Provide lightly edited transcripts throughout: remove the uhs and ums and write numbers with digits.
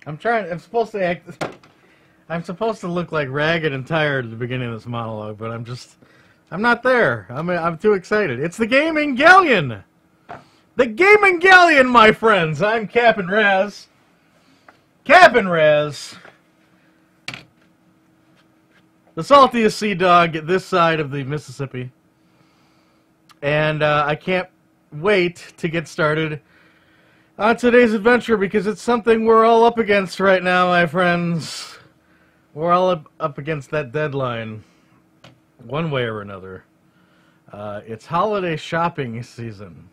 I'm supposed to act. I'm supposed to look like ragged and tired at the beginning of this monologue, but I'm not there. I'm too excited. It's the Gaming Galleon! The Gaming Galleon, my friends! I'm Cap'n Raz. Cap'n Raz. The saltiest sea dog at this side of the Mississippi. And I can't wait to get started on today's adventure because it's something we're all up against right now, my friends. We're all up against that deadline, one way or another. It's holiday shopping season,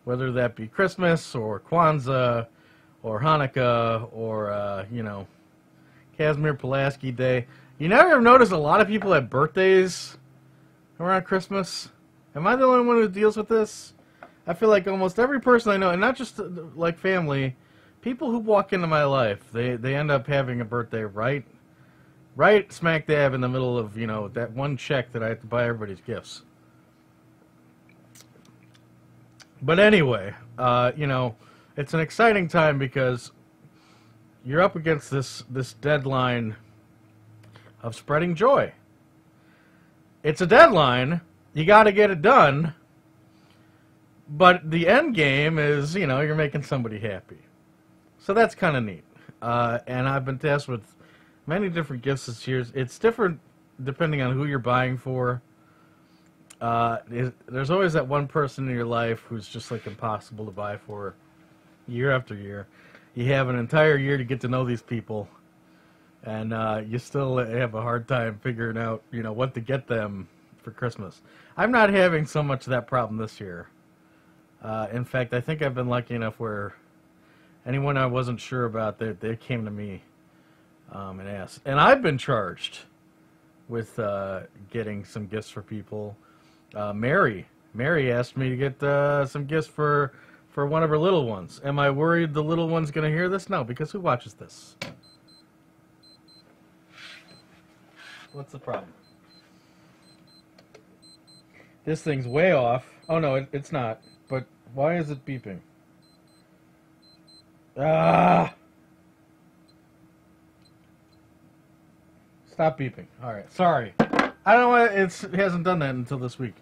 whether that be Christmas or Kwanzaa or Hanukkah or, Casimir Pulaski Day. You never notice a lot of people have birthdays around Christmas? Am I the only one who deals with this? I feel like almost every person I know, and not just like family, people who walk into my life, they end up having a birthday right smack dab in the middle of, that one check that I have to buy everybody's gifts. But anyway, it's an exciting time because you're up against this deadline of spreading joy. It's a deadline. You got to get it done. But the end game is, you're making somebody happy. So that's kind of neat. And I've been tasked with many different gifts this year. It's different depending on who you're buying for. There's always that one person in your life who's just like impossible to buy for year after year. You have an entire year to get to know these people, and you still have a hard time figuring out, what to get them for Christmas. I'm not having so much of that problem this year. In fact, I think I've been lucky enough where anyone I wasn't sure about, they came to me and asked. And I've been charged with getting some gifts for people. Mary asked me to get some gifts for one of her little ones. Am I worried the little one's going to hear this? No, because who watches this? What's the problem? This thing's way off. Oh, no, it's not. But why is it beeping? Ah! Stop beeping. All right, sorry. I don't know why it hasn't done that until this week.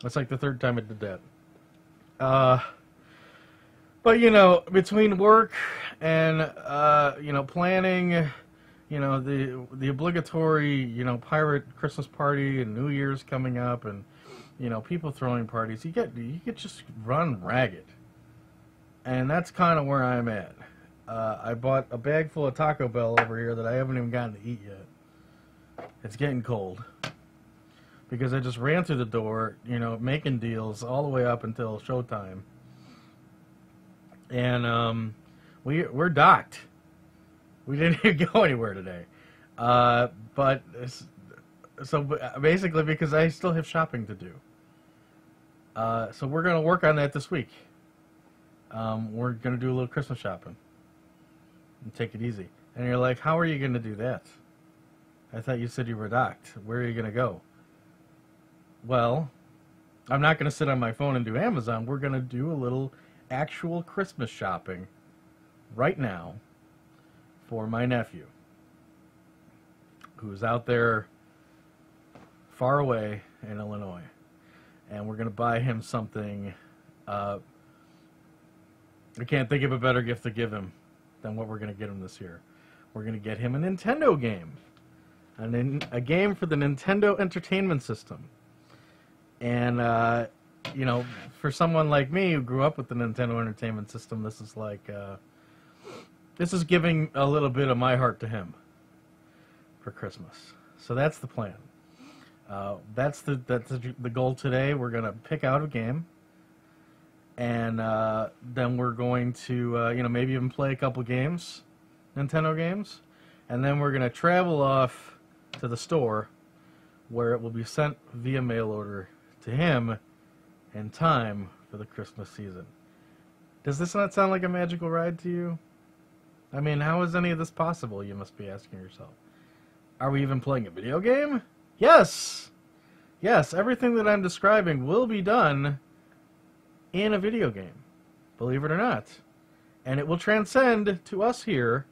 That's like the third time it did that. But, between work and, planning, the obligatory, pirate Christmas party and New Year's coming up and, people throwing parties, you get just run ragged. And that's kind of where I'm at. I bought a bag full of Taco Bell over here that I haven't even gotten to eat yet. It's getting cold. Because I just ran through the door, making deals all the way up until showtime. And we're docked. We didn't even go anywhere today. So basically because I still have shopping to do. So we're going to work on that this week. We're going to do a little Christmas shopping. And take it easy. And you're like, how are you going to do that? I thought you said you were docked. Where are you going to go? Well, I'm not going to sit on my phone and do Amazon. We're going to do a little actual Christmas shopping right now for my nephew, who's out there far away in Illinois. And we're going to buy him something. I can't think of a better gift to give him than what we're going to get him this year. We're going to get him a Nintendo game. A game for the Nintendo Entertainment System. And, for someone like me who grew up with the Nintendo Entertainment System, this is like, this is giving a little bit of my heart to him for Christmas. So that's the plan. That's the goal today. We're going to pick out a game. And then we're going to, maybe even play a couple games, Nintendo games. And then we're going to travel off to the store where it will be sent via mail order to him in time for the Christmas season. Does this not sound like a magical ride to you? I mean, how is any of this possible, you must be asking yourself. Are we even playing a video game? Yes! Yes, everything that I'm describing will be done in a video game, believe it or not. And it will transcend to us here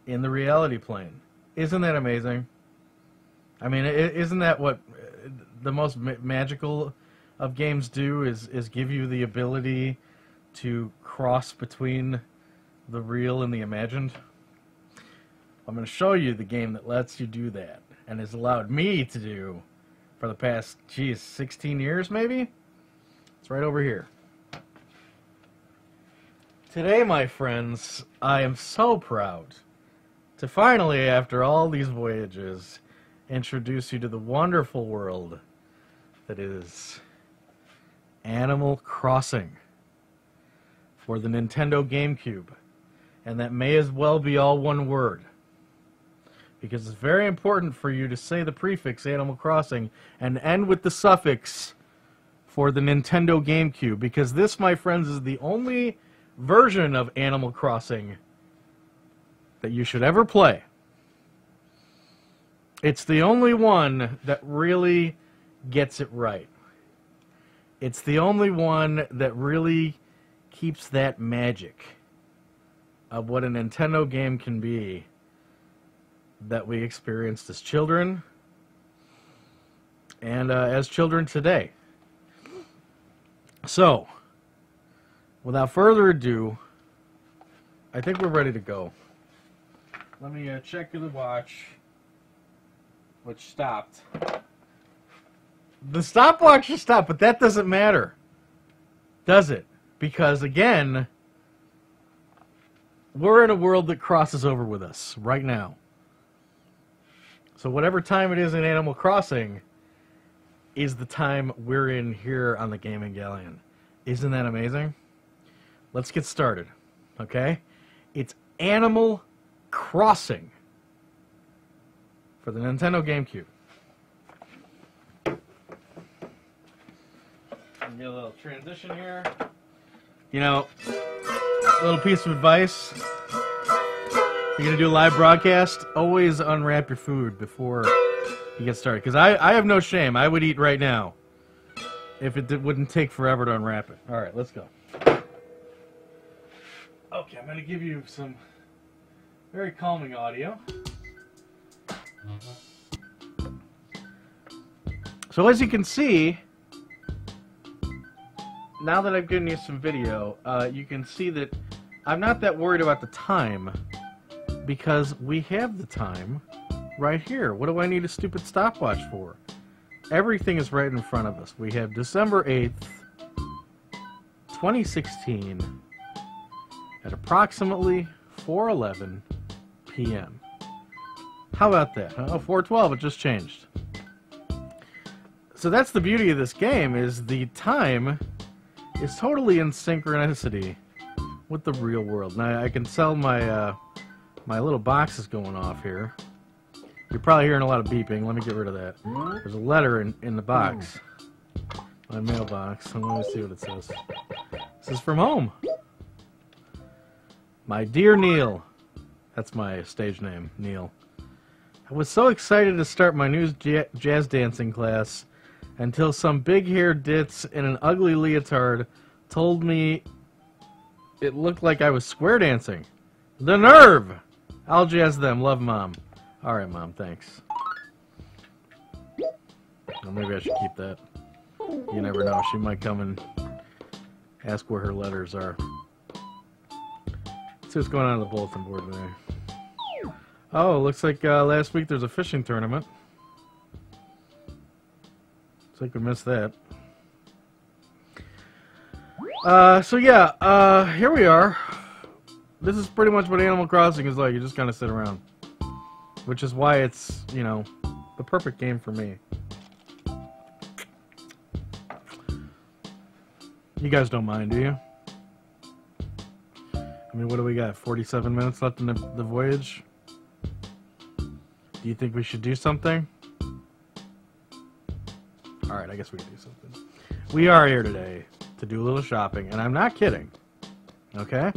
in the reality plane. Isn't that amazing? I mean, isn't that what the most magical of games do, is give you the ability to cross between the real and the imagined? I'm going to show you the game that lets you do that, and has allowed me to do for the past, 16 years maybe? It's right over here. Today, my friends, I am so proud to finally, after all these voyages, introduce you to the wonderful world that is Animal Crossing for the Nintendo GameCube. And that may as well be all one word, because it's very important for you to say the prefix Animal Crossing and end with the suffix for the Nintendo GameCube, because this, my friends, is the only version of Animal Crossing that you should ever play. It's the only one that really gets it right. It's the only one that really keeps that magic of what a Nintendo game can be that we experienced as children and as children today. So, without further ado, I think we're ready to go. Let me check the watch, which stopped. The stopwatch just stopped, but that doesn't matter, does it? Because, again, we're in a world that crosses over with us right now. So whatever time it is in Animal Crossing is the time we're in here on the Gaming Galleon. Isn't that amazing? Let's get started, okay? It's Animal Crossing for the Nintendo GameCube. Get a little transition here. You know, a little piece of advice. If you're going to do a live broadcast, always unwrap your food before you get started. Because I have no shame. I would eat right now if it wouldn't take forever to unwrap it. All right, let's go. Okay, I'm going to give you some very calming audio. So as you can see, now that I've given you some video, you can see that I'm not that worried about the time, because we have the time right here. What do I need a stupid stopwatch for? Everything is right in front of us. We have December 8th, 2016 at approximately 4:11 p.m. How about that? Oh, 4:12, it just changed. So that's the beauty of this game, is the time is totally in synchronicity with the real world. Now I can tell my my little box is going off here. You're probably hearing a lot of beeping. Let me get rid of that. There's a letter in the box. My mailbox. Let me see what it says. This is from home. My dear Neil. That's my stage name, Neil. I was so excited to start my new jazz dancing class until some big-haired ditz in an ugly leotard told me it looked like I was square dancing. The nerve! I'll jazz them. Love, Mom. Alright, Mom, thanks. Well, maybe I should keep that. You never know. She might come and ask where her letters are. Let's see what's going on the bulletin board today. Oh, looks like last week there's a fishing tournament. So I could miss that. So yeah, here we are. This is pretty much what Animal Crossing is like. You just kind of sit around. Which is why it's, you know, the perfect game for me. You guys don't mind, do you? I mean, what do we got? 47 minutes left in the voyage? Do you think we should do something? Alright, I guess we can do something. We are here today to do a little shopping, and I'm not kidding. Okay?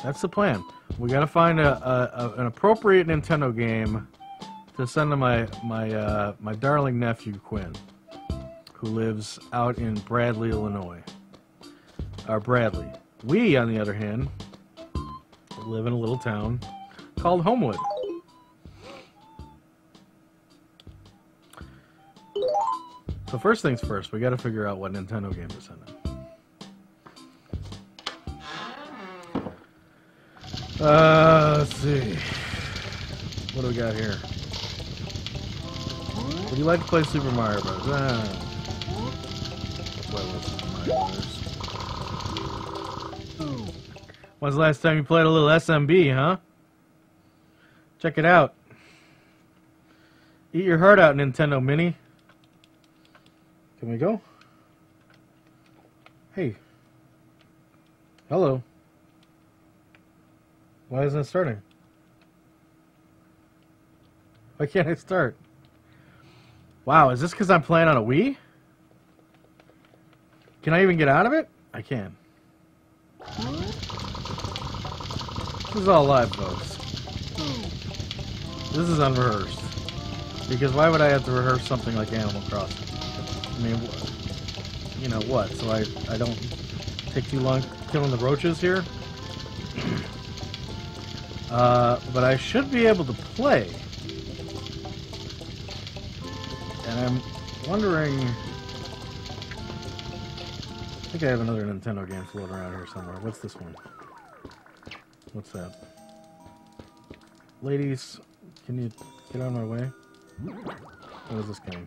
That's the plan. We gotta find an appropriate Nintendo game to send to my darling nephew, Quinn, who lives out in Bradley, Illinois. Or Bradley. We, on the other hand, live in a little town called Homewood. So first things first, we got to figure out what Nintendo game to send him. Let's see. What do we got here? Would you like to play Super Mario Bros? Play Super Mario Bros. When's the last time you played a little SMB, huh? Check it out. Eat your heart out, Nintendo Mini. Can we go? Hey. Hello. Why isn't it starting? Why can't I start? Wow, is this because I'm playing on a Wii? Can I even get out of it? I can. This is all live, folks. This is unrehearsed. Because why would I have to rehearse something like Animal Crossing? I mean, you know what? So I don't take too long killing the roaches here? But I should be able to play. And I'm wondering... I think I have another Nintendo game floating around here somewhere. What's this one? What's that? Ladies, can you get out of my way? What is this game?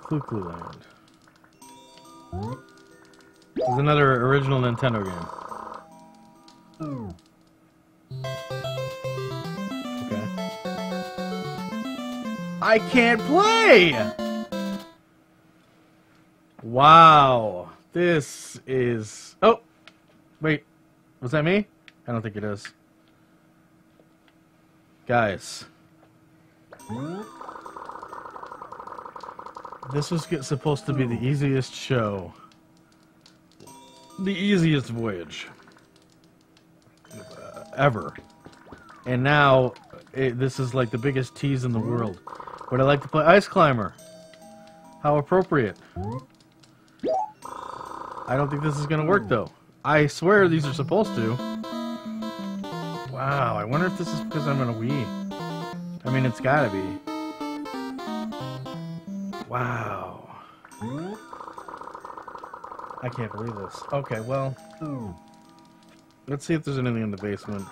Clue Land. This is another original Nintendo game. Okay. I can't play! Wow. This is... Oh! Wait. Was that me? I don't think it is. Guys. This was supposed to be the easiest show. The easiest voyage. Ever. And now, this is like the biggest tease in the world. Would I like to play Ice Climber? How appropriate. I don't think this is going to work, though. I swear these are supposed to. Wow, I wonder if this is because I'm on a Wii. I mean, it's gotta be. Wow. I can't believe this. Okay, well... Let's see if there's anything in the basement.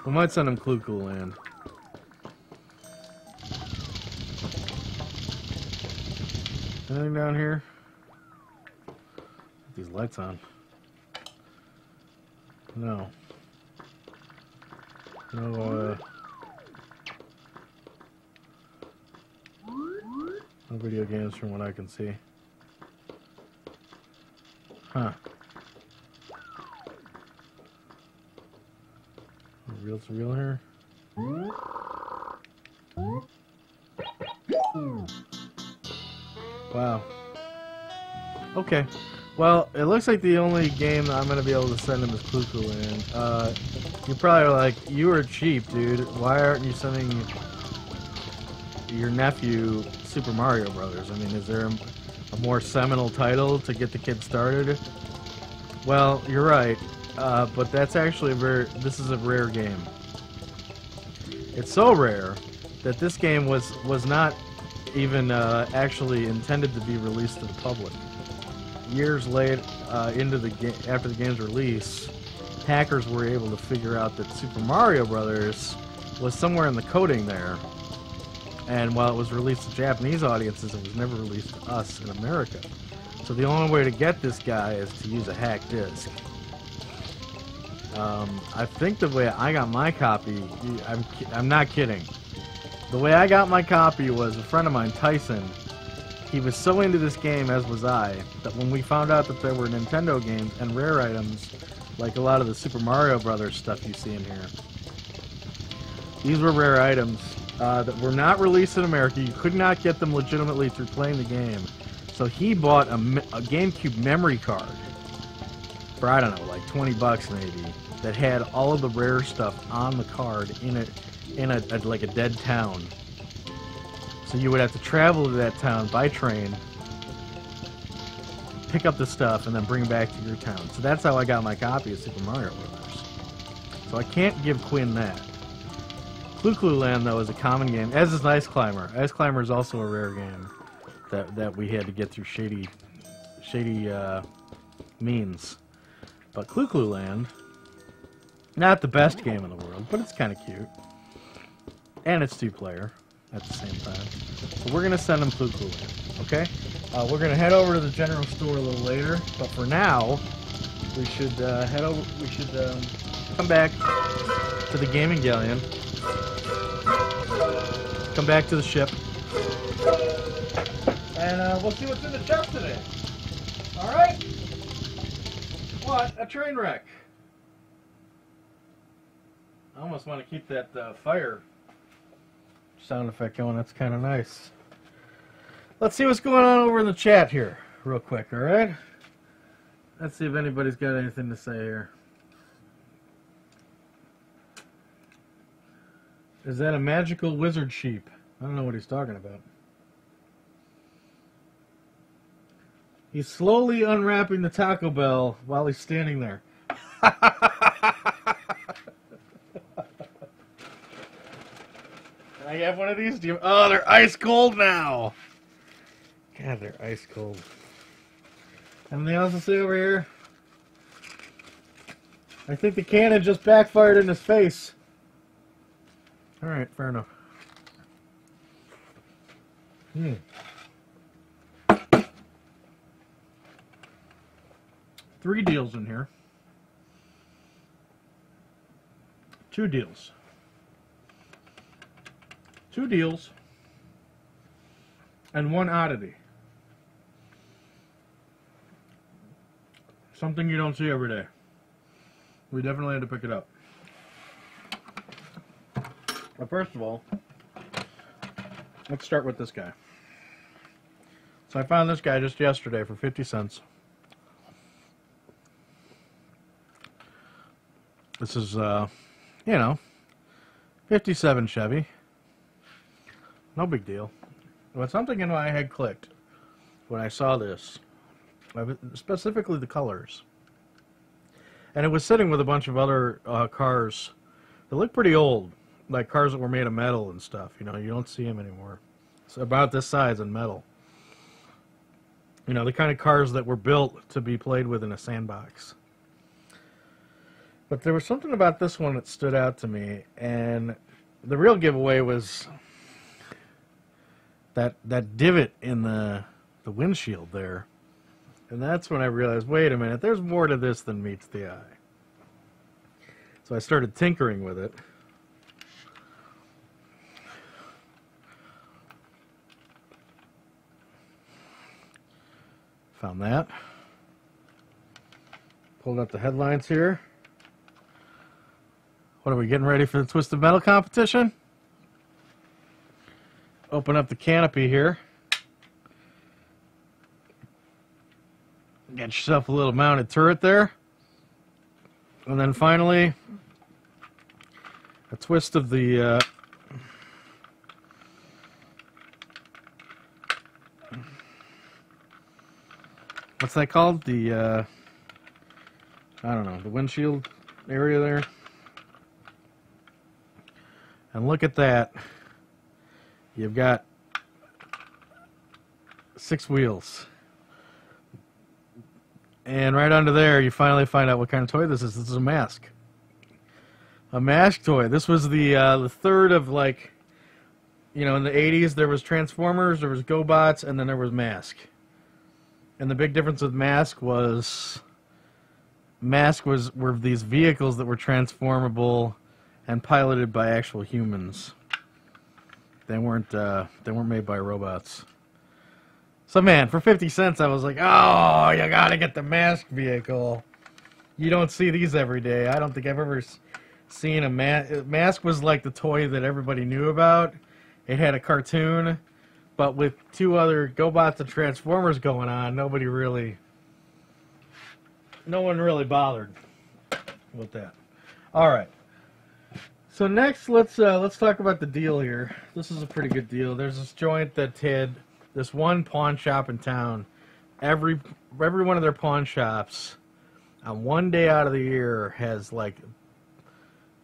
We might send him Clue Land. Anything down here? Put these lights on. No. No, no video games from what I can see. Huh. Real to real here? Wow. Okay. Well, it looks like the only game that I'm going to be able to send him is Clue Land. You're probably like, you are cheap, dude. Why aren't you sending your nephew Super Mario Brothers? I mean, is there a more seminal title to get the kid started? Well, you're right. But that's actually this is a rare game. It's so rare that this game was not even actually intended to be released to the public. Years late into the after the game's release, hackers were able to figure out that Super Mario Brothers was somewhere in the coding there. And while it was released to Japanese audiences, it was never released to us in America. So the only way to get this guy is to use a hacked disc. I think the way I got my copy, I'm not kidding. The way I got my copy was a friend of mine, Tyson. He was so into this game, as was I, that when we found out that there were Nintendo games and rare items, like a lot of the Super Mario Brothers stuff you see in here, these were rare items that were not released in America. You could not get them legitimately through playing the game. So he bought a GameCube memory card for, I don't know, like 20 bucks maybe, that had all of the rare stuff on the card in like a dead town. So you would have to travel to that town by train, pick up the stuff and then bring it back to your town. So that's how I got my copy of Super Mario Brothers. So I can't give Quinn that. Clue Land, though, is a common game, as is Ice Climber. Ice Climber is also a rare game that we had to get through shady means. But Clue Land, not the best game in the world, but it's kind of cute. And it's 2-player at the same time. So we're going to send them Clue Land, okay? We're going to head over to the general store a little later, but for now, we should head over. We should come back to the gaming galleon. Come back to the ship, and we'll see what's in the chest today. All right? What a train wreck! I almost want to keep that fire sound effect going. That's kind of nice. Let's see what's going on over in the chat here, real quick. All right? Let's see if anybody's got anything to say here. Is that a magical wizard sheep? I don't know what he's talking about. He's slowly unwrapping the Taco Bell while he's standing there. Can I have one of these? Oh, they're ice cold now. God, they're ice cold. Anything else to say over here? I think the cannon just backfired in his face. Alright, fair enough. 3 deals in here. 2 deals. 2 deals. And 1 oddity. Something you don't see every day. We definitely had to pick it up. But first of all, let's start with this guy. So I found this guy just yesterday for 50 cents. This is, you know, 57 Chevy. No big deal. But something in my head clicked when I saw this, specifically the colors. And it was sitting with a bunch of other cars that look pretty old. Like cars that were made of metal and stuff, you know, you don't see them anymore. It's about this size in metal. You know, the kind of cars that were built to be played with in a sandbox. But there was something about this one that stood out to me, and the real giveaway was that divot in the windshield there. And that's when I realized, wait a minute, there's more to this than meets the eye. So I started tinkering with it. Found that. Pulled up the headlines here. What are we getting ready for the Twisted Metal competition? Open up the canopy here. Get yourself a little mounted turret there. And then finally, a twist of the what's that called? The, I don't know, the windshield area there. And look at that. You've got 6 wheels. And right under there, you finally find out what kind of toy this is. This is a mask. A mask toy. This was the third of, like, you know, in the 80s, there was Transformers, there was GoBots, and then there was Mask. And the big difference with Mask were these vehicles that were transformable and piloted by actual humans. They weren't made by robots. So man, for 50 cents, I was like, oh, you gotta get the Mask vehicle. You don't see these every day. I don't think I've ever seen a Mask was like the toy that everybody knew about. It had a cartoon. But with 2 other GoBots and Transformers going on, no one really bothered with that. All right. So next, let's talk about the deal here. This is a pretty good deal. There's this joint that had this one pawn shop in town every one of their pawn shops on one day out of the year has like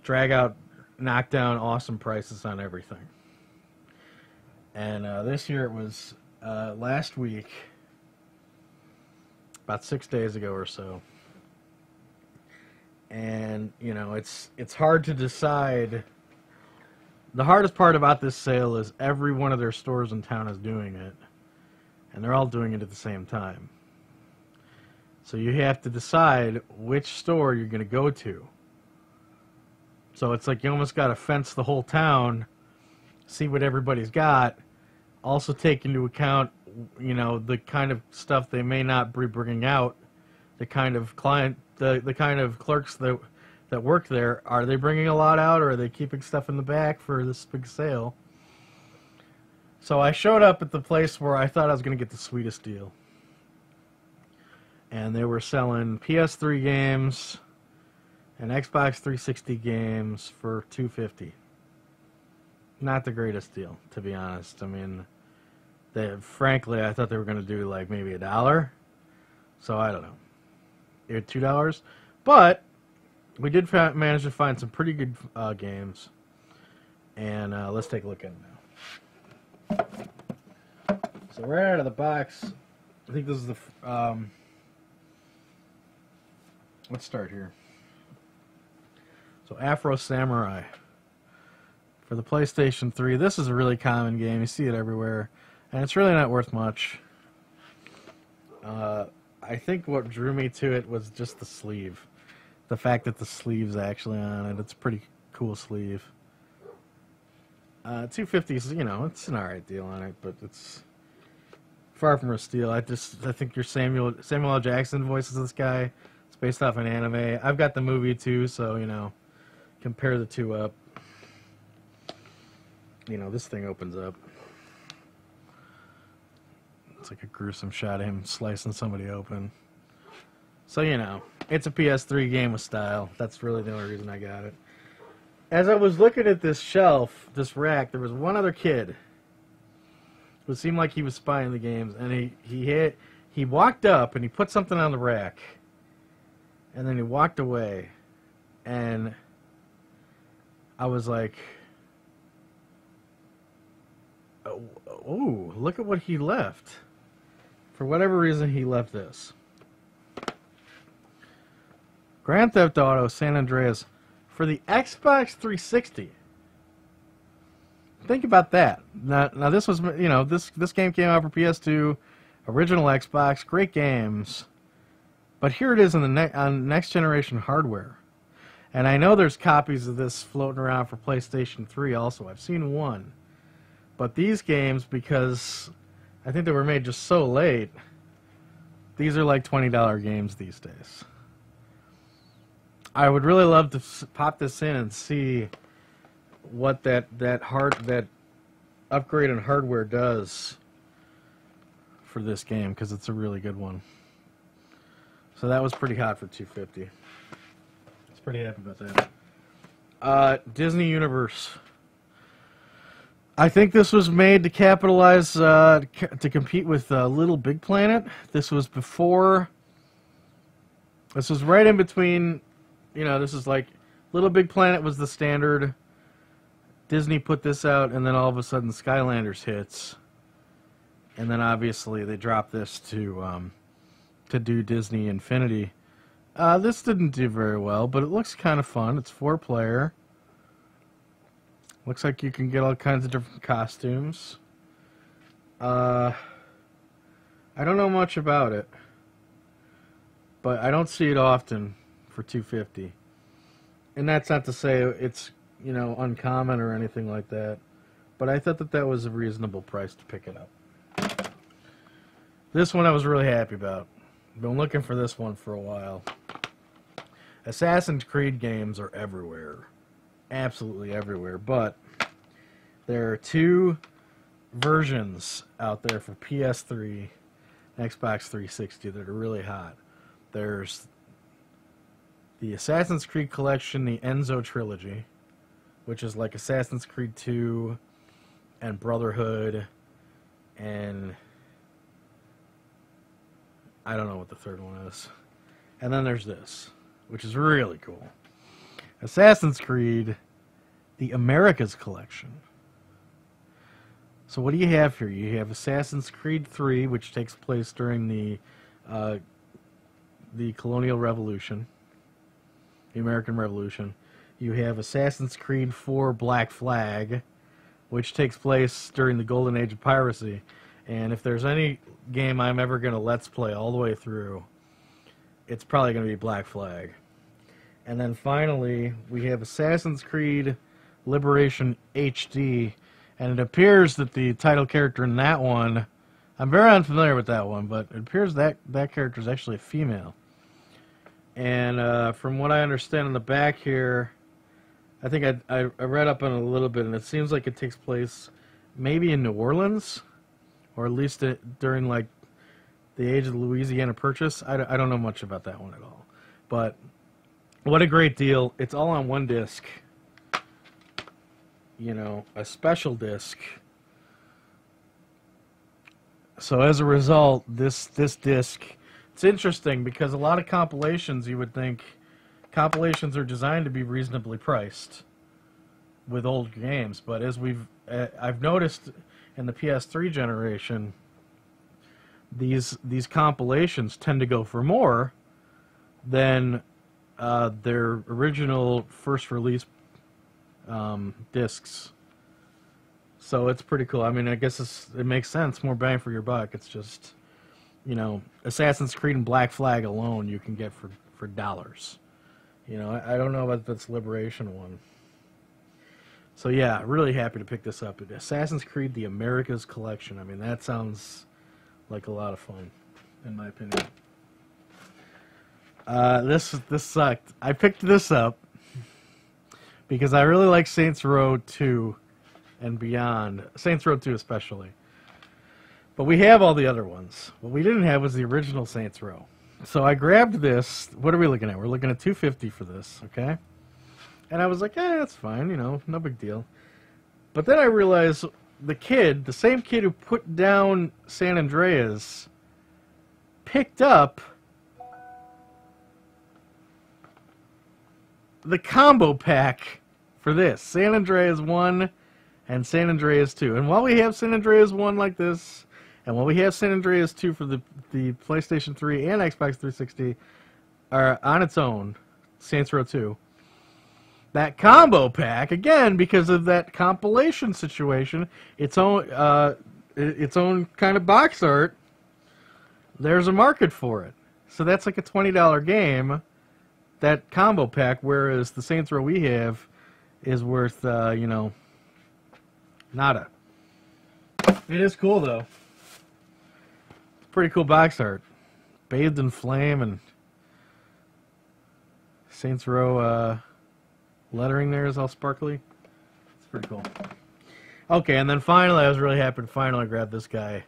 drag out, knock down awesome prices on everything. And this year it was last week, about 6 days ago or so. And you know, it's hard to decide. The hardest part about this sale is every one of their stores in town is doing it, and they're all doing it at the same time. So you have to decide which store you're going to go to. So it's like you almost got to fence the whole town, see what everybody's got, also take into account, you know, the kind of stuff they may not be bringing out, the kind of client, the kind of clerks that work there. Are they bringing a lot out, or are they keeping stuff in the back for this big sale? So I showed up at the place where I thought I was going to get the sweetest deal. And they were selling PS3 games and Xbox 360 games for $250. Not the greatest deal, to be honest. I mean, frankly, I thought they were going to do like maybe $1. So I don't know. $2. But we did manage to find some pretty good games. And let's take a look at them now. So right out of the box, I think this is the... let's start here. So Afro Samurai. For the PlayStation 3, this is a really common game. You see it everywhere. And it's really not worth much. I think what drew me to it was just the sleeve. The fact that the sleeve's actually on it. It's a pretty cool sleeve. $250 is, you know, it's an alright deal on it, but it's far from a steal. I think your Samuel L. Jackson voices this guy. It's based off an anime. I've got the movie too, so, you know, compare the two up. You know, this thing opens up. It's like a gruesome shot of him slicing somebody open. So, you know, it's a PS3 game with style. That's really the only reason I got it. As I was looking at this shelf, this rack, there was one other kid who seemed like he was spying the games, and he walked up and he put something on the rack, and then he walked away, and I was like, oh, look at what he left. For whatever reason, he left this. Grand Theft Auto San Andreas for the Xbox 360. Think about that. Now this was, you know, this game came out for PS2, original Xbox, great games. But here it is on next generation hardware. And I know there's copies of this floating around for PlayStation 3 also. I've seen one. But these games, because I think they were made just so late, these are like $20 games these days. I would really love to pop this in and see what that upgrade in hardware does for this game, because it's a really good one. So that was pretty hot for $250. I was pretty happy about that. Disney Universe. I think this was made to capitalize, to compete with Little Big Planet. This was before... This was right in between... You know, this is like... Little Big Planet was the standard. Disney put this out, and then all of a sudden Skylanders hits. And then obviously they dropped this to do Disney Infinity. This didn't do very well, but it looks kind of fun. It's 4-player. Looks like you can get all kinds of different costumes. I don't know much about it, but I don't see it often for $250. And that's not to say it's, you know, uncommon or anything like that, but I thought that was a reasonable price to pick it up. This one I was really happy about. Been looking for this one for a while. Assassin's Creed games are everywhere. Absolutely everywhere, but there are two versions out there for PS3 and Xbox 360 that are really hot. There's the Assassin's Creed Collection, the Enzo Trilogy, which is like Assassin's Creed 2 and Brotherhood and I don't know what the third one is. And then there's this, which is really cool. Assassin's Creed, the Americas Collection. So what do you have here? You have Assassin's Creed 3, which takes place during the Colonial Revolution, the American Revolution. You have Assassin's Creed 4 Black Flag, which takes place during the Golden Age of Piracy. And if there's any game I'm ever going to Let's Play all the way through, it's probably going to be Black Flag. And then finally, we have Assassin's Creed Liberation HD, and it appears that the title character in that one, I'm very unfamiliar with that one, but it appears that that character is actually a female. And from what I understand in the back here, I think I read up on it a little bit, and it seems like it takes place maybe in New Orleans, or at least during like the age of the Louisiana Purchase. I don't know much about that one at all. But what a great deal. It's all on one disc. You know, a special disc. So as a result, this disc, it's interesting because a lot of compilations, you would think, compilations are designed to be reasonably priced with old games, but as I've noticed in the PS3 generation, these compilations tend to go for more than their original first release discs. So it's pretty cool. I mean, I guess it makes sense. More bang for your buck. It's just, you know, Assassin's Creed and Black Flag alone you can get for dollars. You know, I don't know about this Liberation one. So yeah, really happy to pick this up. Assassin's Creed: The Americas Collection. I mean, that sounds like a lot of fun, in my opinion. This sucked. I picked this up because I really like Saints Row 2 and beyond. Saints Row 2 especially. But we have all the other ones. What we didn't have was the original Saints Row. So I grabbed this. What are we looking at? We're looking at $250 for this, okay? And I was like, that's fine, you know, no big deal. But then I realized the same kid who put down San Andreas, picked up the combo pack for this. San Andreas 1 and San Andreas 2. And while we have San Andreas 1 like this, and while we have San Andreas 2 for the PlayStation 3 and Xbox 360 are on its own, Saints Row 2, that combo pack, again, because of that compilation situation, its own kind of box art, there's a market for it. So that's like a $20 game, that combo pack, whereas the Saints Row we have is worth, you know, nada. It is cool, though. Pretty cool box art. Bathed in flame and Saints Row lettering there is all sparkly. It's pretty cool. Okay, and then finally, I was really happy to finally grab this guy.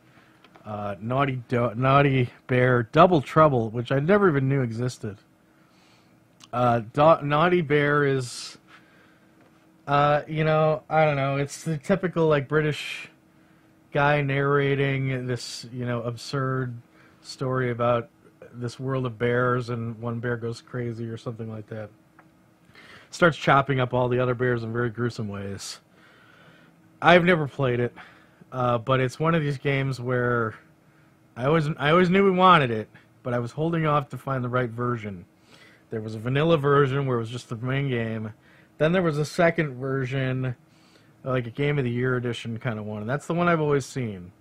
Naughty Bear Double Trouble, which I never even knew existed. Naughty Bear is, you know, I don't know. It's the typical, like, British guy narrating this, you know, absurd story about this world of bears, and one bear goes crazy or something like that. Starts chopping up all the other bears in very gruesome ways. I've never played it, but it's one of these games where I always knew we wanted it, but I was holding off to find the right version. There was a vanilla version where it was just the main game. Then there was a second version, like a Game of the Year edition kind of one, and that's the one I've always seen.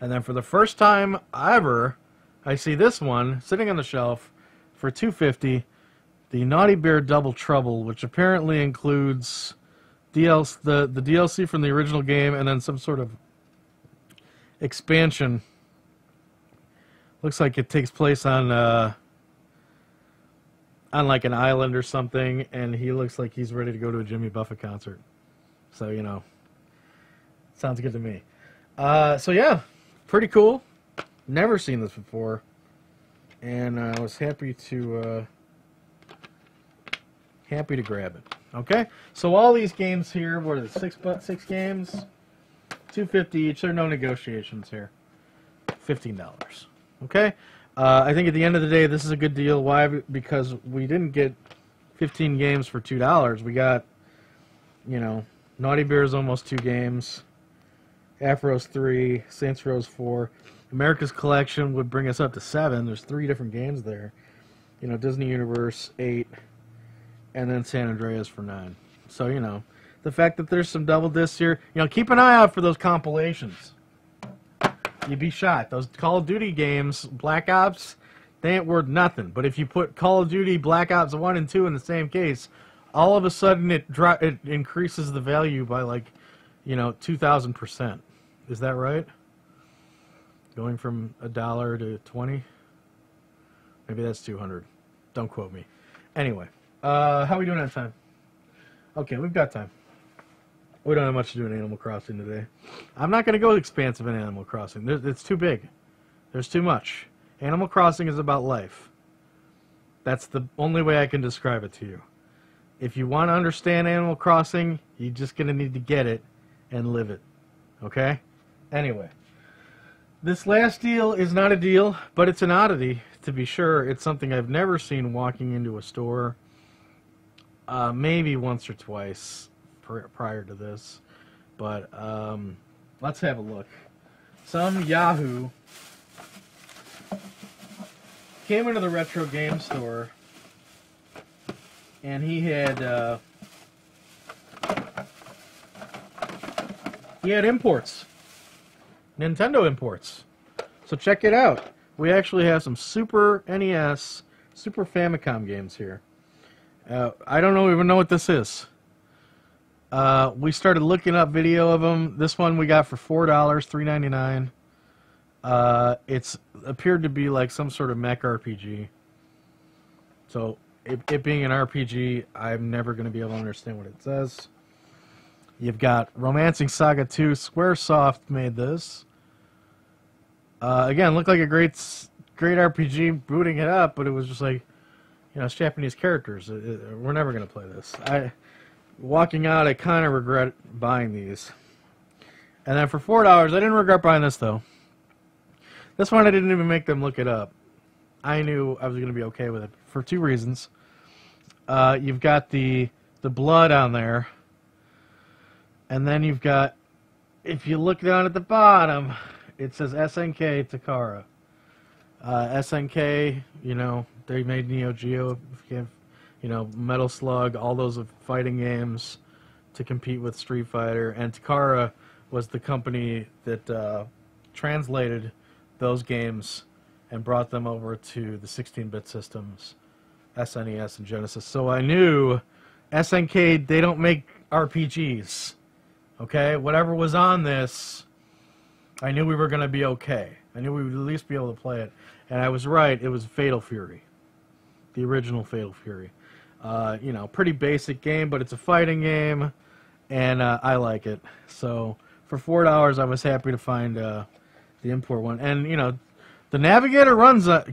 And then for the first time ever, I see this one sitting on the shelf for $250, the Naughty Bear Double Trouble, which apparently includes the DLC from the original game and then some sort of expansion. Looks like it takes place on like an island or something, and he looks like he's ready to go to a Jimmy Buffett concert. So, you know, sounds good to me. So yeah, pretty cool. Never seen this before, and I was happy to grab it. Okay, so all these games here, what are the six games? $250 each. There are no negotiations here. $15. Okay? I think at the end of the day, this is a good deal. Why? Because we didn't get 15 games for $2. We got, you know, Naughty Bear's almost 2 games, Afro's 3, Saints Row's 4. America's Collection would bring us up to 7. There's 3 different games there. You know, Disney Universe, 8, and then San Andreas for 9. So, you know, the fact that there's some double discs here, you know, keep an eye out for those compilations. You'd be shot. Those Call of Duty games, Black Ops, they ain't worth nothing. But if you put Call of Duty, Black Ops 1 and 2 in the same case, all of a sudden it increases the value by, like, you know, 2,000%. Is that right? Going from $1 to 20? Maybe that's 200. Don't quote me. Anyway, how are we doing on time? Okay, we've got time. We don't have much to do in Animal Crossing today. I'm not going to go expansive in Animal Crossing. It's too big. There's too much. Animal Crossing is about life. That's the only way I can describe it to you. If you want to understand Animal Crossing, you're just going to need to get it and live it. Okay? Anyway. This last deal is not a deal, but it's an oddity, to be sure. It's something I've never seen walking into a store. Maybe once or twice prior to this. But let's have a look. Some Yahoo came into the retro game store, and he had imports. Nintendo imports. So check it out. We actually have some Super NES, Super Famicom games here. I don't even know what this is. We started looking up video of them. This one we got for $4, $3.99. It's appeared to be like some sort of mech RPG. So it being an RPG, I'm never going to be able to understand what it says. You've got Romancing Saga 2. Squaresoft made this. Again, looked like a great RPG booting it up, but it was just like, you know, it's Japanese characters. We're never going to play this. Walking out, I kind of regret buying these. And then for $4, I didn't regret buying this, though. This one, I didn't even make them look it up. I knew I was going to be okay with it for 2 reasons. You've got the blood on there. And then you've got, if you look down at the bottom, it says SNK Takara. SNK, you know, they made Neo Geo, you know, Metal Slug, all those fighting games to compete with Street Fighter. And Takara was the company that translated those games and brought them over to the 16-bit systems, SNES and Genesis. So I knew SNK, they don't make RPGs. Okay? Whatever was on this, I knew we were going to be okay. I knew we would at least be able to play it. And I was right. It was Fatal Fury. The original Fatal Fury. You know, pretty basic game, but it's a fighting game, and I like it. So for $4, I was happy to find the import one. And, you know, the Navigator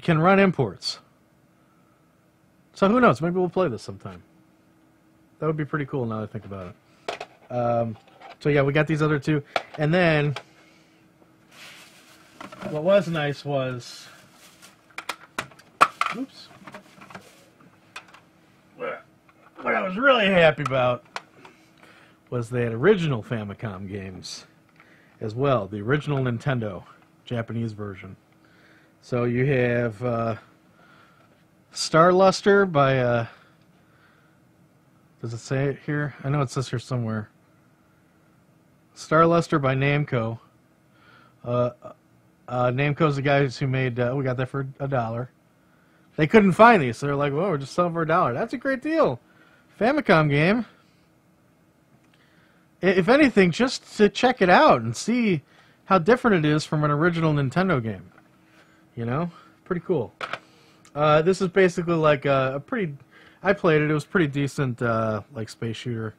can run imports. So who knows? Maybe we'll play this sometime. That would be pretty cool now that I think about it. So yeah, we got these other 2. And then what was nice was... Oops. What I was really happy about was they had original Famicom games as well. The original Nintendo Japanese version. So you have Star Luster by... does it say it here? I know it says here somewhere. Star Luster by Namco. Namco's the guys who made... we got that for $1. They couldn't find these, so they're like, well, we're just selling for $1. That's a great deal. Famicom game. If anything, just to check it out and see how different it is from an original Nintendo game. You know? Pretty cool. This is basically like a pretty... I played it. It was pretty decent, like, space shooter.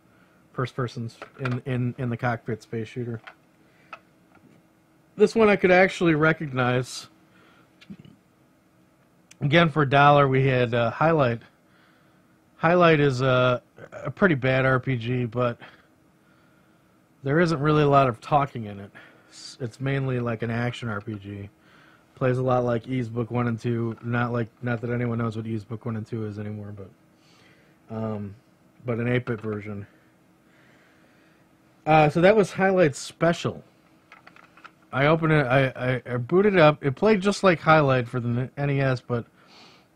First person's in the cockpit space shooter. This one I could actually recognize. Again, for $1, we had Highlight. Highlight is a pretty bad RPG, but there isn't really a lot of talking in it. It's mainly like an action RPG. Plays a lot like Ys Book 1 and 2. Not that anyone knows what Ys Book 1 and 2 is anymore, but an 8-bit version. So that was Highlight Special. I opened it, I booted it up. It played just like Highlight for the NES, but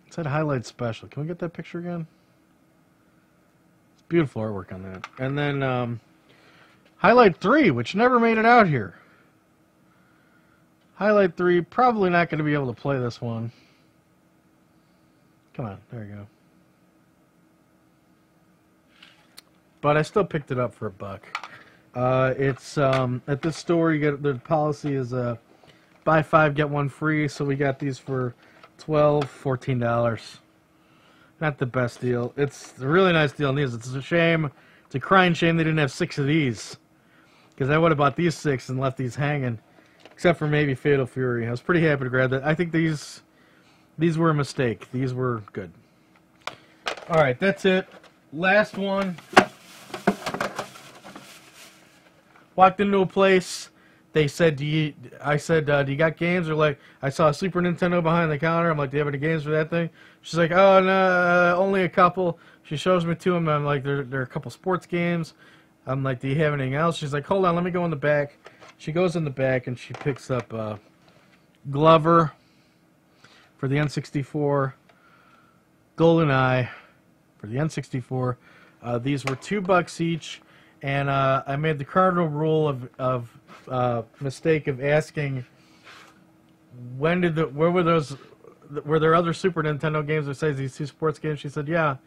it said Highlight Special. Can we get that picture again? It's beautiful artwork on that. And then Highlight 3, which never made it out here. Highlight 3, probably not going to be able to play this one. Come on, there you go. But I still picked it up for $1. It's at this store. You get the policy is buy 5 get 1 free. So we got these for $12, $14. Not the best deal. It's a really nice deal on these. It's a shame. It's a crying shame they didn't have 6 of these, because I would have bought these 6 and left these hanging. Except for maybe Fatal Fury. I was pretty happy to grab that. I think these were a mistake. These were good. Alright, that's it. Last one. Walked into a place. They said, I said, do you got games? They're like, I saw a Super Nintendo behind the counter. I'm like, do you have any games for that thing? She's like, oh, no, only a couple. She shows me 2 of them. I'm like, there are a couple sports games. I'm like, do you have anything else? She's like, hold on, let me go in the back. She goes in the back and she picks up Glover for the N64, GoldenEye for the N64. These were $2 each, and I made the cardinal rule of mistake of asking where there other Super Nintendo games besides these 2 sports games. She said, yeah,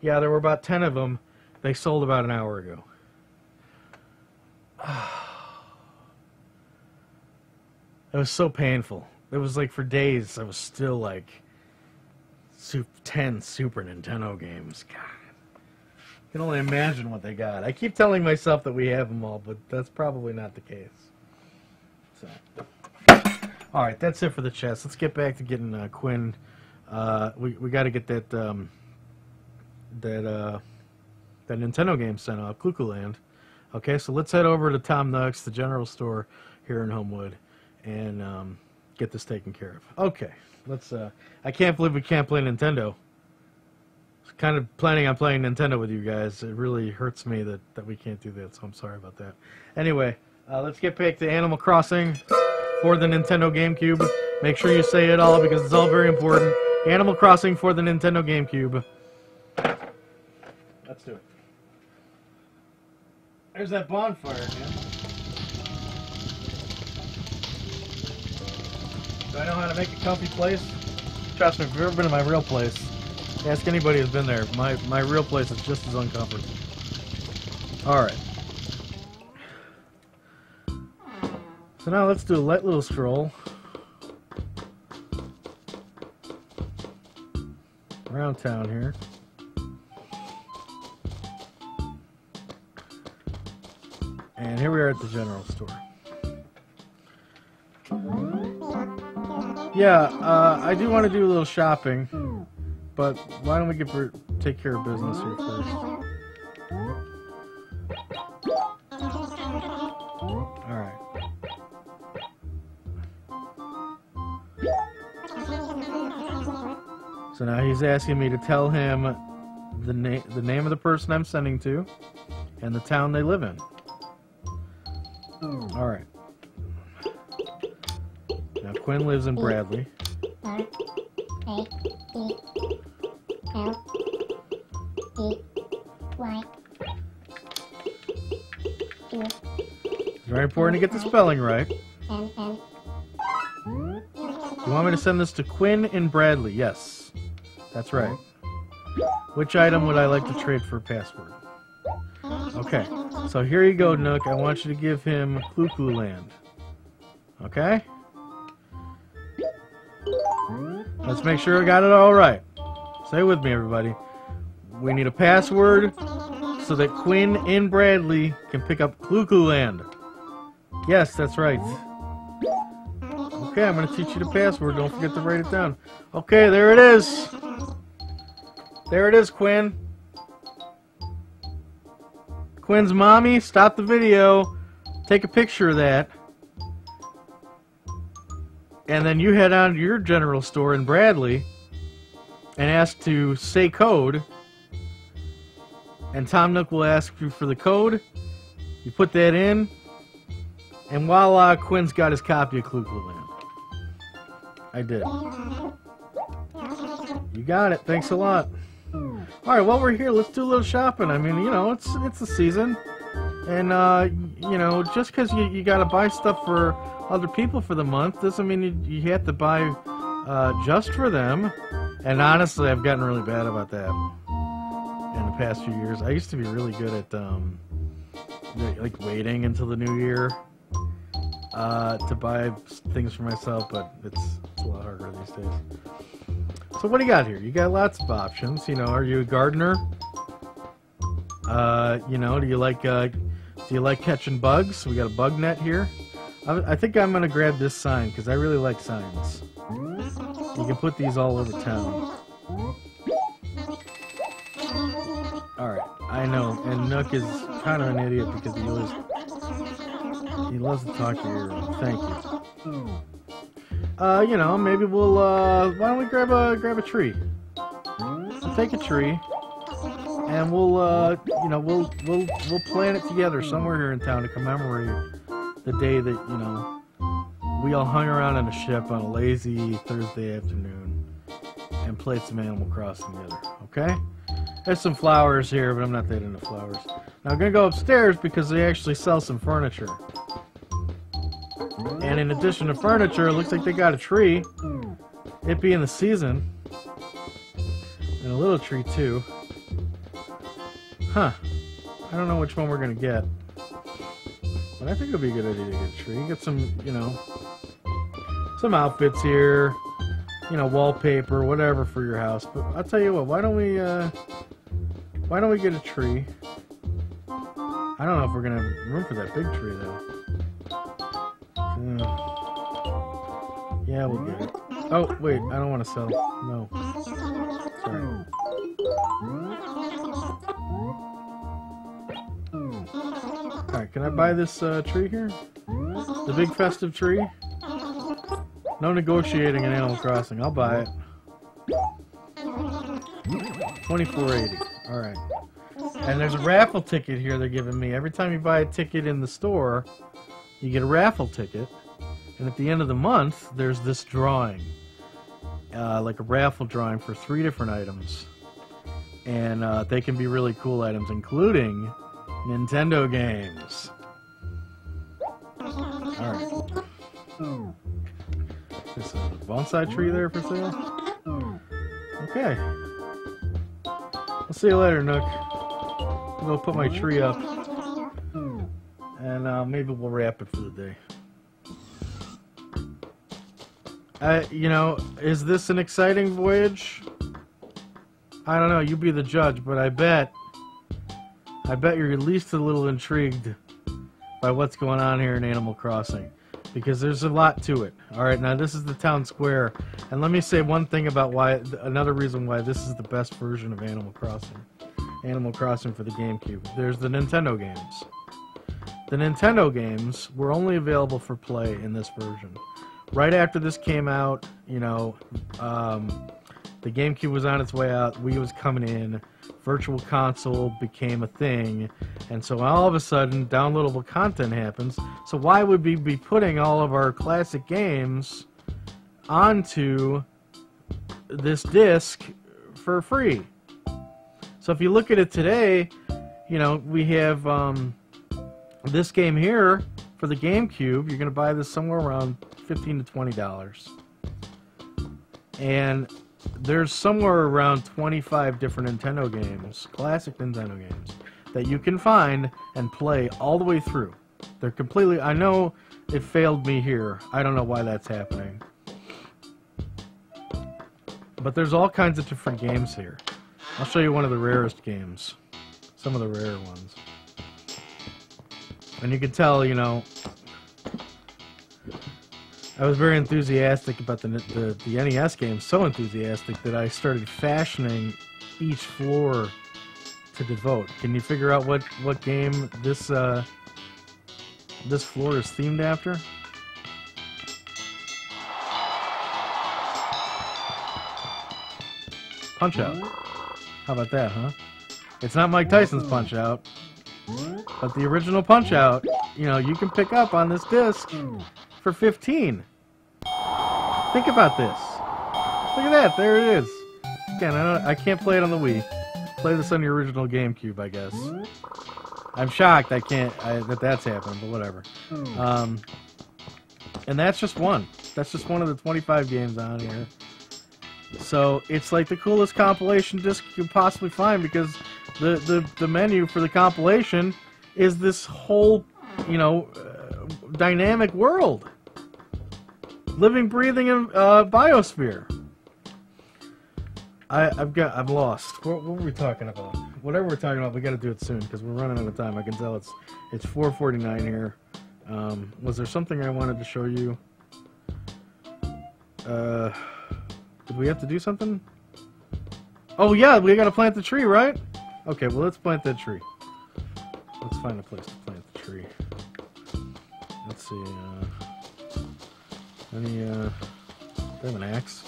there were about 10 of them. They sold about an hour ago. It was so painful. It was like for days I was still like 10 Super Nintendo games. God, I can only imagine what they got. I keep telling myself that we have them all, but that's probably not the case. So, all right, that's it for the chest. Let's get back to getting Quinn. We got to get that Nintendo game sent off, Cuckoo Land. Okay, so let's head over to Tom Nook's, the general store here in Homewood, and get this taken care of. Okay, let's. I can't believe we can't play Nintendo. I was kind of planning on playing Nintendo with you guys. It really hurts me that we can't do that, so I'm sorry about that. Anyway, let's get back to Animal Crossing for the Nintendo GameCube. Make sure you say it all because it's all very important. Animal Crossing for the Nintendo GameCube. Let's do it. There's that bonfire again. Do I know how to make a comfy place? Trust me, if you've ever been to my real place, ask anybody who's been there. My real place is just as uncomfortable. Alright. So now let's do a light little stroll around town here. And here we are at the general store. Yeah, I do want to do a little shopping, but why don't we take care of business here first? Alright. So now he's asking me to tell him the name of the person I'm sending to and the town they live in. Alright. Now Quinn lives in Bradley. It's very important to get the spelling right. You want me to send this to Quinn in Bradley? Yes. That's right. Which item would I like to trade for a password? Okay. So here you go, Nook. I want you to give him Cuckoo Land. Okay? Let's make sure I got it all right. Say with me, everybody. We need a password so that Quinn in Bradley can pick up Cuckoo Land. Yes, that's right. Okay, I'm going to teach you the password. Don't forget to write it down. Okay, there it is. There it is, Quinn. Quinn's mommy, stop the video. Take a picture of that. and then you head on to your general store in Bradley and ask to say code, and Tom Nook will ask you for the code. You put that in, and voila, Quinn's got his copy of Clue Clue Land. I did. You got it. Thanks a lot. All right, while we're here, let's do a little shopping. I mean, you know, it's the season, and you know, just because you got to buy stuff for other people for the month doesn't mean you have to buy just for them. And honestly, I've gotten really bad about that in the past few years. I used to be really good at like waiting until the new year to buy things for myself, but it's a lot harder these days. So what do you got here? You got lots of options. You know, are you a gardener? You know, do you like catching bugs? We got a bug net here. I think I'm gonna grab this sign because I really like signs. You can put these all over town. All right, I know, and Nook is kind of an idiot because he loves to talk to you. Thank you. You know, maybe we'll why don't we grab a tree? We'll take a tree, and we'll you know, we'll plan it together somewhere here in town to commemorate the day that, you know, we all hung around on a ship on a lazy Thursday afternoon and played some Animal Crossing together. Okay? There's some flowers here, but I'm not that into flowers. Now I'm gonna go upstairs because they actually sell some furniture. And in addition to furniture, it looks like they got a tree. It being the season. And a little tree too. Huh. I don't know which one we're gonna get. But I think it would be a good idea to get a tree. Get some, you know, some outfits here. You know, wallpaper, whatever for your house. But I'll tell you what, why don't we get a tree? I don't know if we're gonna have room for that big tree though. Yeah, we'll get it. Oh, wait, I don't want to sell. No. Sorry. Alright, can I buy this tree here? The big festive tree? No negotiating in Animal Crossing. I'll buy it. $24.80. Alright. And there's a raffle ticket here they're giving me. Every time you buy a ticket in the store, you get a raffle ticket. And at the end of the month, there's this drawing. Like a raffle drawing for 3 different items. And they can be really cool items, including Nintendo games. Alright. There's a bonsai tree there for sale. Okay. I'll see you later, Nook. I'm gonna put my tree up. And maybe we'll wrap it for the day. You know, is this an exciting voyage? I don't know, you be the judge, but I bet you're at least a little intrigued by what's going on here in Animal Crossing. Because there's a lot to it. Alright, now this is the town square. And let me say one thing about another reason why this is the best version of Animal Crossing. Animal Crossing for the GameCube. There's the Nintendo games. The Nintendo games were only available for play in this version. Right after this came out, you know, the GameCube was on its way out, Wii was coming in, Virtual Console became a thing, and so all of a sudden, downloadable content happens. So why would we be putting all of our classic games onto this disc for free? So if you look at it today, you know, we have this game here for the GameCube. You're going to buy this somewhere around $15 to $20. And there's somewhere around 25 different Nintendo games, classic Nintendo games, that you can find and play all the way through. They're completely... I know it failed me here. I don't know why that's happening. But there's all kinds of different games here. I'll show you one of the rarest games. Some of the rare ones. And you can tell, you know... I was very enthusiastic about the NES game, so enthusiastic that I started fashioning each floor to devote. Can you figure out what game this this floor is themed after? Punch-Out. How about that, huh? It's not Mike Tyson's Punch-Out, but the original Punch-Out, you know, you can pick up on this disc for 15. Think about this. Look at that, there it is. Again, I can't play it on the Wii. Play this on the original GameCube, I guess. I'm shocked that that's happened, but whatever. And that's just one. That's just one of the 25 games on here. So it's like the coolest compilation disc you could possibly find, because the menu for the compilation is this whole, you know, dynamic world, living, breathing biosphere. I'm lost. What were we talking about? Whatever we're talking about, we got to do it soon because we're running out of time. I can tell it's 4:49 here. Was there something I wanted to show you? Did we have to do something? Oh yeah, we got to plant the tree, right? Okay, well let's plant that tree. Let's find a place to plant the tree. Let's see. I have an axe.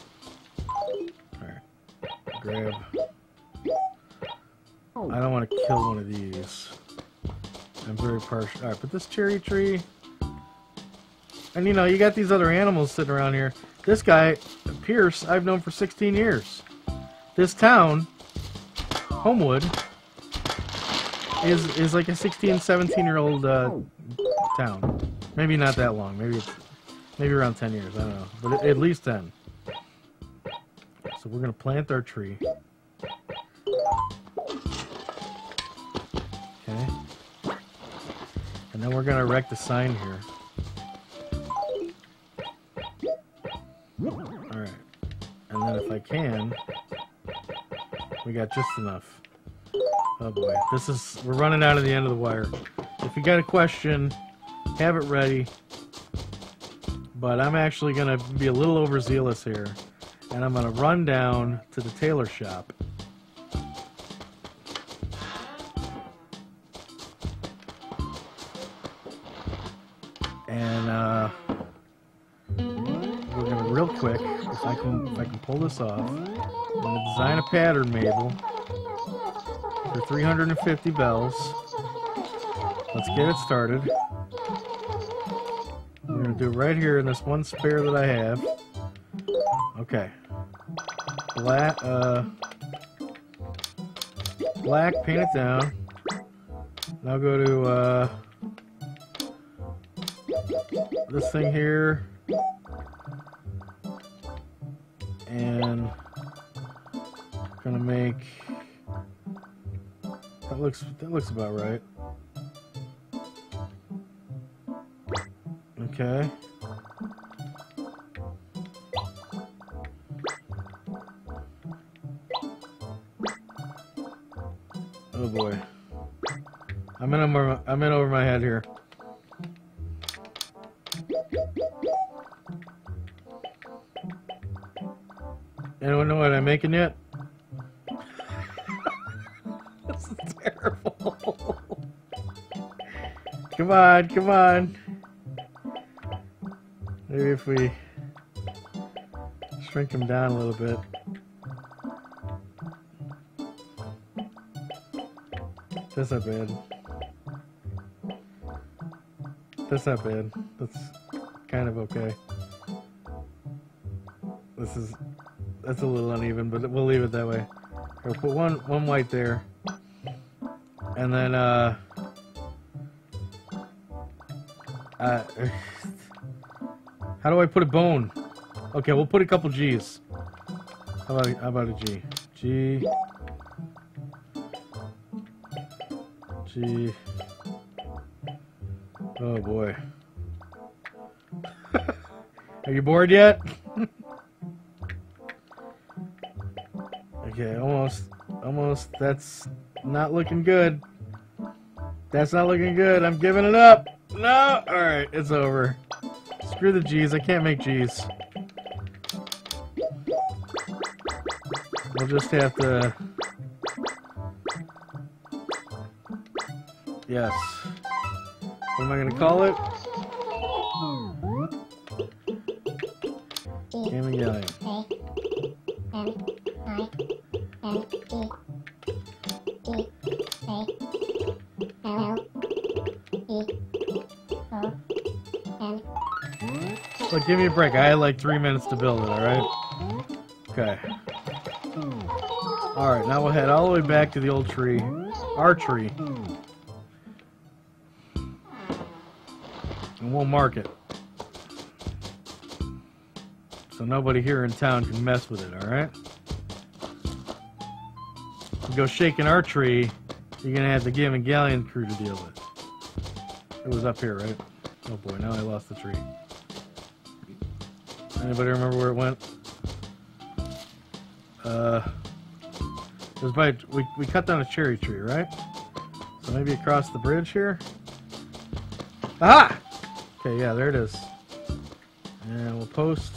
Grab. I don't want to kill one of these. I'm very partial. Alright, but this cherry tree. And you know, you got these other animals sitting around here. This guy, Pierce, I've known for 16 years. This town, Homewood, is like a 16, 17-year-old town. Maybe not that long. Maybe around 10 years. I don't know. But at least 10. So we're going to plant our tree. Okay. And then we're going to erect a sign here. Alright. And then if I can, we got just enough. Oh boy. We're running out of the end of the wire. If you got a question, have it ready. But I'm actually going to be a little overzealous here. And I'm going to run down to the tailor shop. And we're going to real quick, if I can pull this off, I'm going to design a pattern Mabel for 350 bells. Let's get it started. We're going to do it right here in this one spare that I have. Okay. Black, paint it down. Now go to this thing here, and gonna make that looks about right. Okay. Oh boy. I'm in over my head here. Anyone know what I'm making yet? This is terrible. Come on, come on. Maybe if we shrink him down a little bit. That's not bad. That's not bad. That's kind of okay. That's a little uneven, but we'll leave it that way. We'll put one white there. And then how do I put a bone? Okay, we'll put a couple G's. How about a G? G. G. Oh boy. Are you bored yet? Okay, almost. That's not looking good. That's not looking good. I'm giving it up. No! Alright, it's over. Screw the G's. I can't make G's. We'll just have to... Yes. What am I going to call it? Galleon. Look, give me a break. I had like 3 minutes to build it, alright? Okay. Alright, now we'll head all the way back to the old tree. Our tree. And we'll mark it. So nobody here in town can mess with it, alright? You go shaking our tree, you're gonna have the Galleon crew to deal with. It was up here, right? Oh boy, now I lost the tree. Anybody remember where it went? It was by, we cut down a cherry tree, right? So maybe across the bridge here? Aha! Okay, yeah, there it is. And we'll post.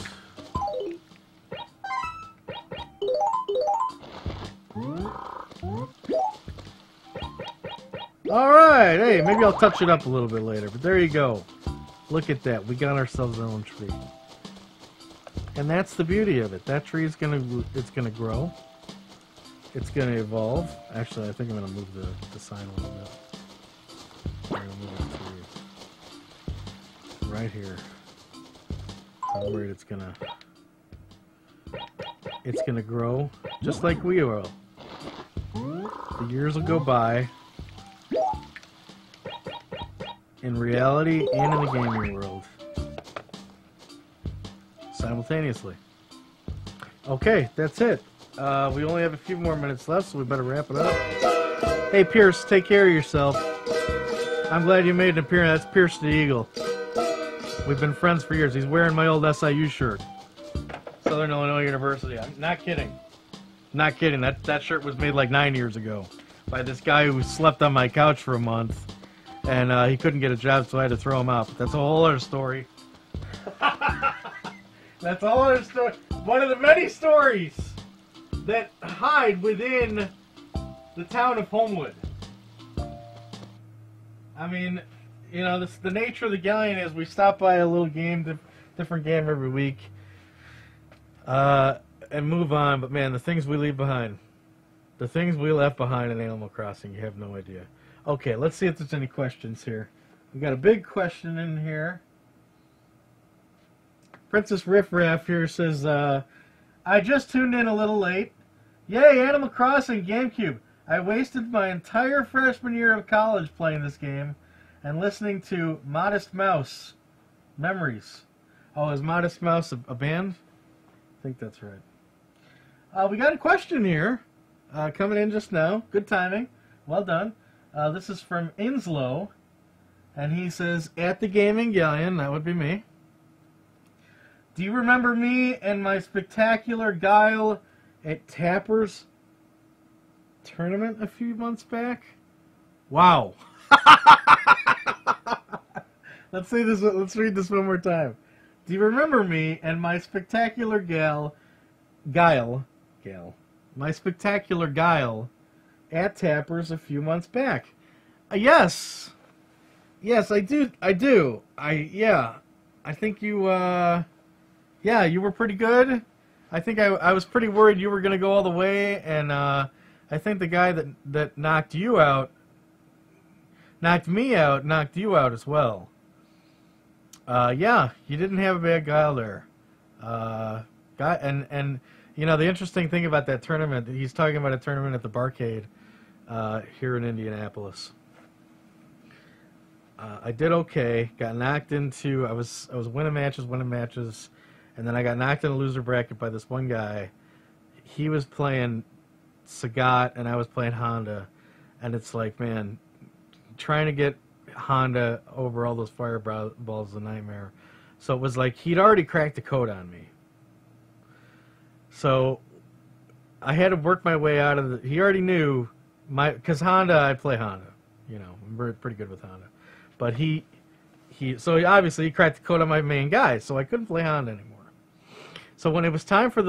Alright, hey, maybe I'll touch it up a little bit later, but there you go. Look at that, we got ourselves our own tree. And that's the beauty of it. That tree is it's gonna grow. It's gonna evolve. Actually, I think I'm gonna move the sign a little bit. I'm gonna move it to right here. I'm worried it's gonna grow just like we will. The years will go by. In reality and in the gaming world. Simultaneously. Okay, that's it. We only have a few more minutes left, so we better wrap it up. Hey, Pierce, take care of yourself. I'm glad you made an appearance. That's Pierce the Eagle. We've been friends for years. He's wearing my old SIU shirt. Southern Illinois University. I'm not kidding. Not kidding. That shirt was made like 9 years ago by this guy who slept on my couch for a month. And he couldn't get a job, so I had to throw him out. But that's a whole other story. That's a whole other story. One of the many stories that hide within the town of Homewood. I mean, you know, the nature of the Galleon is we stop by a little game, different game every week, and move on. But man, the things we leave behind, the things we left behind in Animal Crossing, you have no idea. Okay, let's see if there's any questions here. We got a big question in here. Princess Riff Raff here says, I just tuned in a little late. Yay, Animal Crossing GameCube. I wasted my entire freshman year of college playing this game and listening to Modest Mouse Memories. Oh, is Modest Mouse a band? I think that's right. We got a question here coming in just now. Good timing. Well done. This is from Inslow, and he says, at the Gaming Galleon, that would be me. Do you remember me and my spectacular guile at Tapper's tournament a few months back? Wow. Let's read this one more time. Do you remember me and my spectacular guile, my spectacular guile at Tapper's a few months back? Yes. Yes, I do. Yeah. I think you, yeah, you were pretty good. I think I was pretty worried you were going to go all the way, and I think the guy that knocked you out, knocked me out, knocked you out as well. Yeah, you didn't have a bad guile there. And you know, the interesting thing about that tournament, he's talking about a tournament at the Barcade here in Indianapolis. I did okay. Got knocked into. I was winning matches, and then I got knocked in a loser bracket by this one guy. He was playing Sagat, and I was playing Honda, and it's like, man, trying to get Honda over all those fireballs is a nightmare. So it was like he'd already cracked the code on me. So I had to work my way out of the. He already knew because Honda, I play Honda. You know, I'm pretty good with Honda. But so obviously he cracked the code on my main guy, so I couldn't play Honda anymore. So when it was time for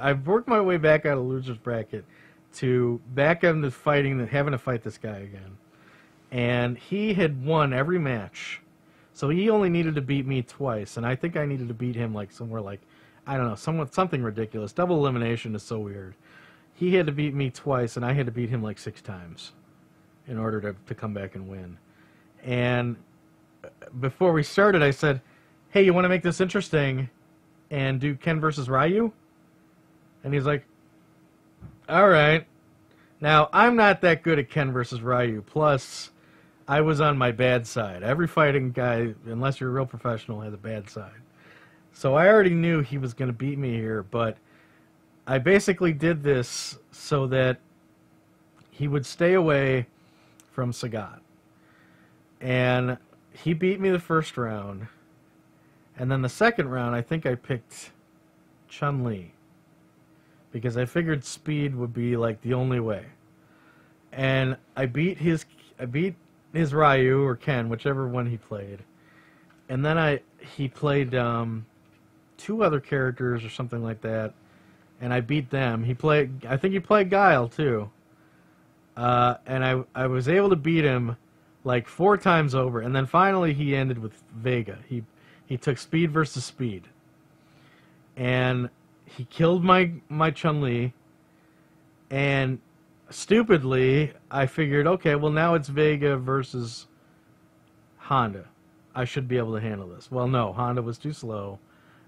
I worked my way back out of loser's bracket to back into having to fight this guy again. And he had won every match. So he only needed to beat me twice, and I think I needed to beat him like somewhere like, I don't know, something ridiculous. Double elimination is so weird. He had to beat me twice, and I had to beat him like 6 times in order to come back and win. And before we started, I said, hey, you want to make this interesting and do Ken versus Ryu? And he's like, all right. Now, I'm not that good at Ken versus Ryu. Plus, I was on my bad side. Every fighting guy, unless you're a real professional, has a bad side. So I already knew he was going to beat me here, but I basically did this so that he would stay away from Sagat. And he beat me the first round. And then the second round, I think I picked Chun-Li. Because I figured speed would be like the only way. And I beat his Ryu or Ken, whichever one he played. And then he played 2 other characters or something like that. And I beat them. I think he played Guile too. And I was able to beat him like 4 times over. And then finally he ended with Vega. He took speed versus speed. And he killed my Chun-Li. And stupidly, I figured, okay, well now it's Vega versus Honda. I should be able to handle this. Well, no, Honda was too slow.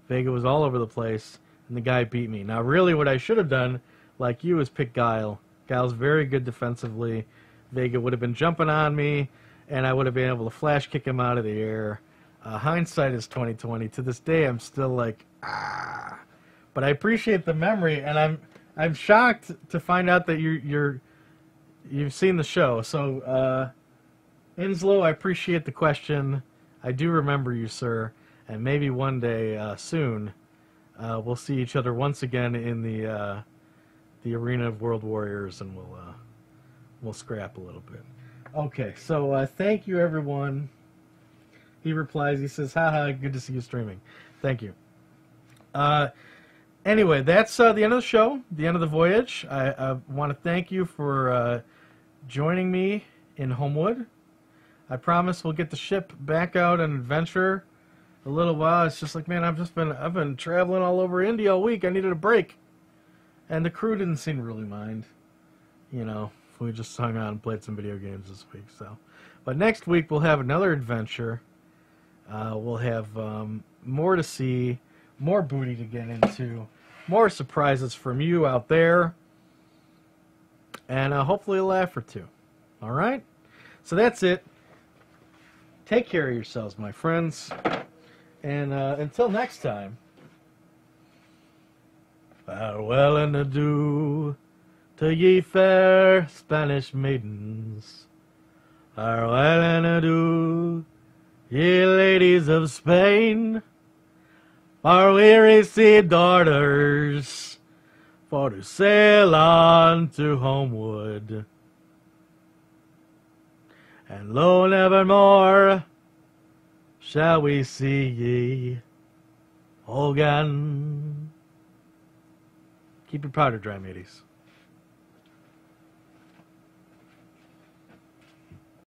Vega was all over the place, and the guy beat me. Now, really what I should have done, like you, is pick Guile. Guile's very good defensively. Vega would have been jumping on me, and I would have been able to flash kick him out of the air. Hindsight is 20/20. To this day, I'm still like, ah. But I appreciate the memory, and I'm shocked to find out that you've seen the show. So, Inslow, I appreciate the question. I do remember you, sir, and maybe one day soon we'll see each other once again in the arena of World Warriors, and we'll scrap a little bit. Okay, so thank you, everyone. He replies. He says, "Haha, good to see you streaming." Thank you. Anyway, that's the end of the show, the end of the voyage. I want to thank you for joining me in Homewood. I promise we'll get the ship back out on adventure a little while. It's just like, man, I've been traveling all over India all week. I needed a break. And the crew didn't seem to really mind. You know, we just hung out and played some video games this week. So, but next week we'll have another adventure. We'll have more to see, more booty to get into, more surprises from you out there, and hopefully a laugh or two. All right? So that's it. Take care of yourselves, my friends. And until next time, farewell and adieu to ye fair Spanish maidens. Farewell and adieu, ye ladies of Spain. Our weary sea daughters, for to sail on to Homewood. And lo, nevermore shall we see ye again. Keep your powder dry, mateys.